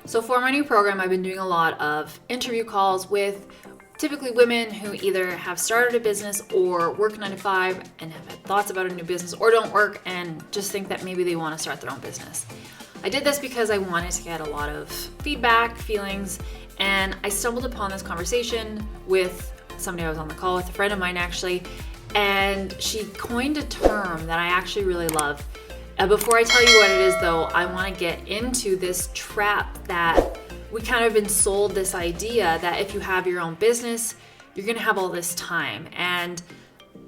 So for my new program, I've been doing a lot of interview calls with typically women who either have started a business or work 9 to 5 and have had thoughts about a new business, or don't work and just think that maybe they want to start their own business. I did this because I wanted to get a lot of feedback, feelings, and I stumbled upon this conversation with somebody I was on the call with, a friend of mine actually, and she coined a term that I actually really love. Before I tell you what it is though, I want to get into this trap that we kind of been sold, this idea that if you have your own business, you're going to have all this time. And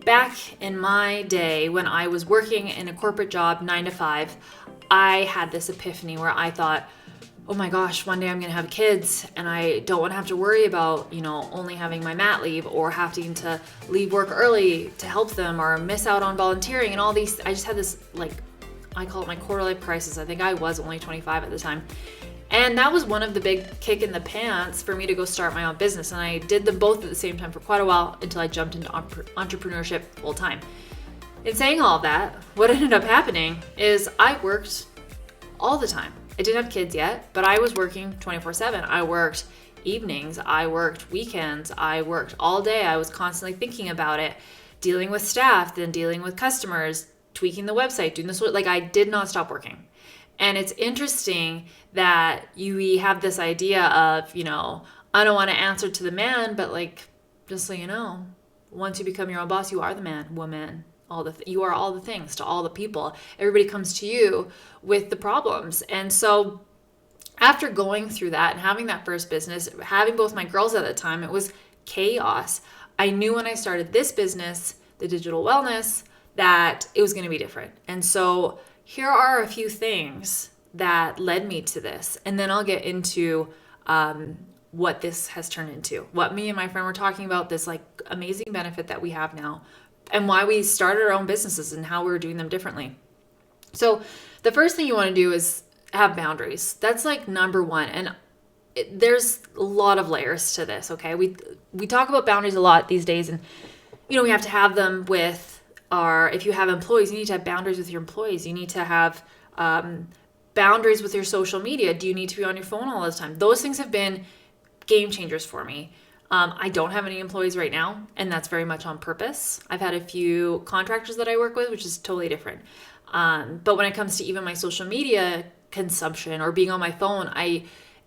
back in my day when I was working in a corporate job 9 to 5, I had this epiphany where I thought, oh my gosh, one day I'm going to have kids and I don't want to have to worry about, only having my mat leave or having to leave work early to help them or miss out on volunteering and all these. I just had this, I call it my quarter life crisis. I think I was only 25 at the time. And that was one of the big kick in the pants for me to go start my own business. And I did them both at the same time for quite a while until I jumped into entrepreneurship full time. In saying all of that, what ended up happening is I worked all the time. I didn't have kids yet, but I was working 24/7. I worked evenings, I worked weekends, I worked all day. I was constantly thinking about it, dealing with staff, then dealing with customers, tweaking the website, doing this. I did not stop working. And it's interesting that we have this idea of, I don't want to answer to the man, but just so you know, once you become your own boss, you are the man, woman, you are all the things to all the people. Everybody comes to you with the problems. And so after going through that and having that first business, having both my girls at the time, it was chaos. I knew when I started this business, the digital wellness, that it was going to be different. And so here are a few things that led me to this. And then I'll get into what this has turned into, what me and my friend were talking about, this amazing benefit that we have now, and why we started our own businesses and how we were doing them differently. So the first thing you want to do is have boundaries. That's number one. And there's a lot of layers to this, okay? We talk about boundaries a lot these days, and we have to have them with if you have employees, you need to have boundaries with your employees. You need to have boundaries with your social media. Do you need to be on your phone all the time? Those things have been game changers for me. I don't have any employees right now, and that's very much on purpose. I've had a few contractors that I work with, which is totally different. But when it comes to even my social media consumption or being on my phone,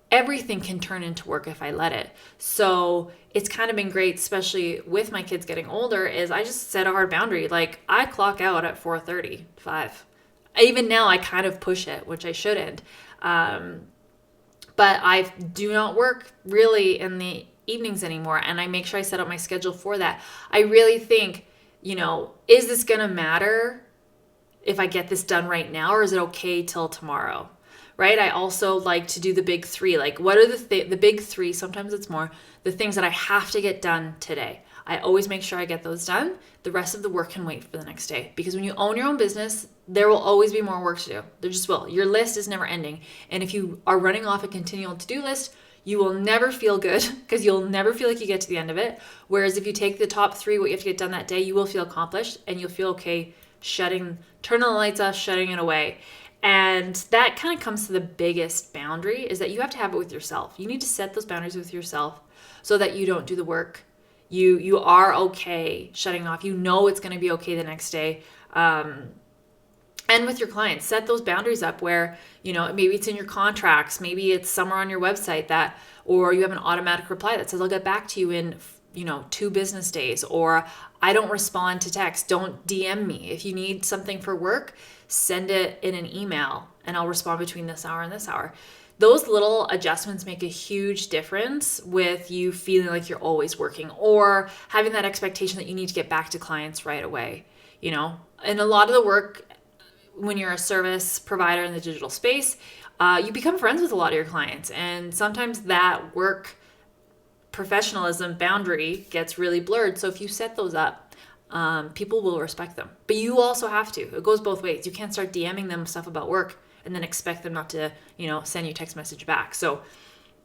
everything can turn into work if I let it. So it's kind of been great, especially with my kids getting older, is I just set a hard boundary. I clock out at 4:30, 5. Even now I kind of push it, which I shouldn't. But I do not work really in the evenings anymore, and I make sure I set up my schedule for that. I really think, is this going to matter if I get this done right now, or is it okay till tomorrow? Right? I also like to do the big three. What are the big three? Sometimes it's more the things that I have to get done today. I always make sure I get those done. The rest of the work can wait for the next day, because when you own your own business, there will always be more work to do. There just will. Your list is never ending. And if you are running off a continual to-do list, you will never feel good, because you'll never feel like you get to the end of it. Whereas if you take the top three, what you have to get done that day, you will feel accomplished and you'll feel okay turning the lights off, shutting it away. And that kind of comes to the biggest boundary, is that you have to have it with yourself. You need to set those boundaries with yourself so that you don't do the work. You are okay shutting off. It's going to be okay the next day. And with your clients, set those boundaries up where, maybe it's in your contracts, maybe it's somewhere on your website or you have an automatic reply that says, I'll get back to you in 2 business days, or I don't respond to text. Don't DM me. If you need something for work, send it in an email and I'll respond between this hour and this hour. Those little adjustments make a huge difference with you feeling like you're always working, or having that expectation that you need to get back to clients right away. And a lot of the work, when you're a service provider in the digital space, you become friends with a lot of your clients. And sometimes that work professionalism boundary gets really blurred. So if you set those up, people will respect them. But you also have to. It goes both ways. You can't start DMing them stuff about work and then expect them not to, send you text message back. So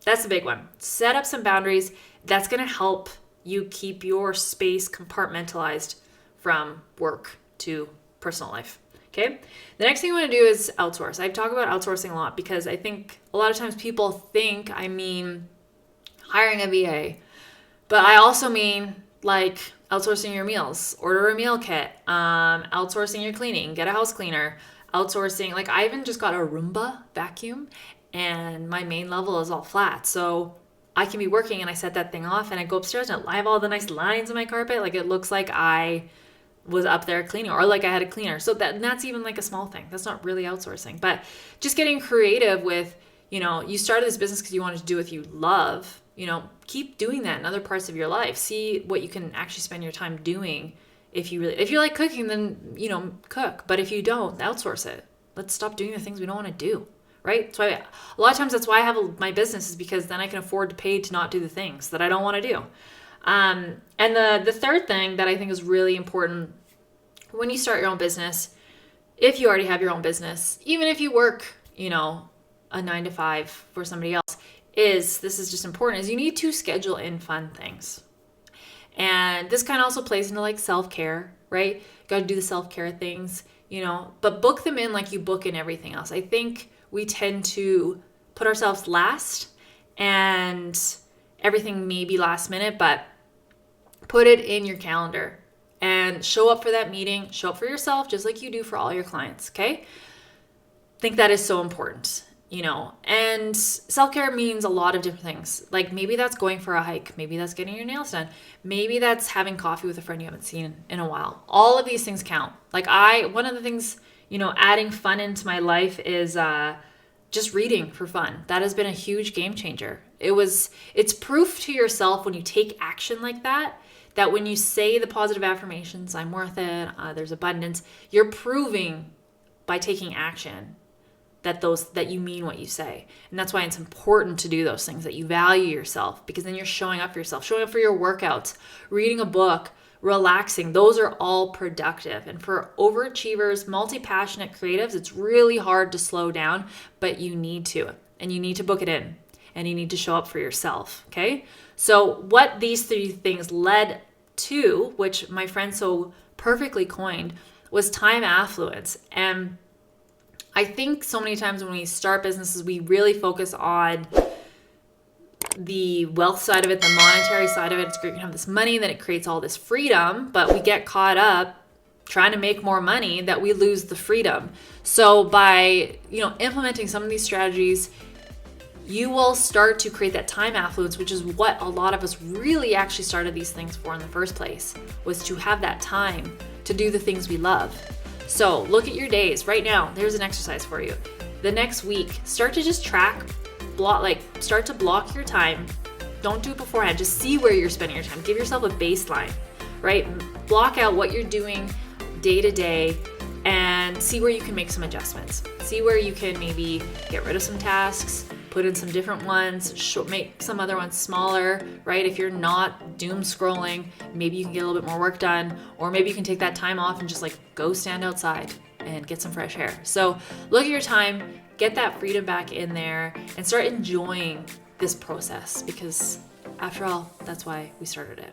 that's the big one. Set up some boundaries. That's going to help you keep your space compartmentalized from work to personal life. Okay. The next thing you want to do is outsource. I talk about outsourcing a lot because I think a lot of times people think I mean hiring a VA, but I also mean like outsourcing your meals, order a meal kit, outsourcing your cleaning, get a house cleaner, outsourcing. Like I even just got a Roomba vacuum and my main level is all flat. So I can be working and I set that thing off and I go upstairs and I have all the nice lines on my carpet. Like it looks like I was up there cleaning or like I had a cleaner. So that's even like a small thing. That's not really outsourcing, but just getting creative with, you started this business because you wanted to do what you love, keep doing that in other parts of your life. See what you can actually spend your time doing. If you like cooking, then, cook. But if you don't, outsource it. Let's stop doing the things we don't want to do. Right? So a lot of times that's why I have my business, is because then I can afford to pay to not do the things that I don't want to do. And the third thing that I think is really important when you start your own business, if you already have your own business, even if you work, a 9 to 5 for somebody else, this is just important, is you need to schedule in fun things. And this kind of also plays into like self-care, right? You got to do the self-care things, but book them in like you book in everything else. I think we tend to put ourselves last and everything may be last minute, but put it in your calendar and show up for that meeting, show up for yourself just like you do for all your clients, okay? I think that is so important, and self-care means a lot of different things. Like maybe that's going for a hike, maybe that's getting your nails done, maybe that's having coffee with a friend you haven't seen in a while. All of these things count. Like one of the things, adding fun into my life is just reading for fun. That has been a huge game changer. It's proof to yourself when you take action like that when you say the positive affirmations, I'm worth it, there's abundance, you're proving by taking action that you mean what you say. And that's why it's important to do those things, that you value yourself, because then you're showing up for yourself, showing up for your workouts, reading a book, relaxing. Those are all productive. And for overachievers, multi-passionate creatives, it's really hard to slow down, but you need to. And you need to book it in. And you need to show up for yourself, okay? So what these 3 things led to, which my friend so perfectly coined, was time affluence. And I think so many times when we start businesses, we really focus on the wealth side of it, the monetary side of it. It's great to have this money, then it creates all this freedom, but we get caught up trying to make more money that we lose the freedom. So by, implementing some of these strategies, you will start to create that time affluence, which is what a lot of us really actually started these things for in the first place, was to have that time to do the things we love. So look at your days right now. There's an exercise for you. The next week, start to just start to block your time. Don't do it beforehand. Just see where you're spending your time. Give yourself a baseline, right? Block out what you're doing day to day and see where you can make some adjustments. See where you can maybe get rid of some tasks, put in some different ones, make some other ones smaller, right? If you're not doom scrolling, maybe you can get a little bit more work done, or maybe you can take that time off and just go stand outside and get some fresh air. So look at your time, get that freedom back in there, and start enjoying this process, because after all, that's why we started it.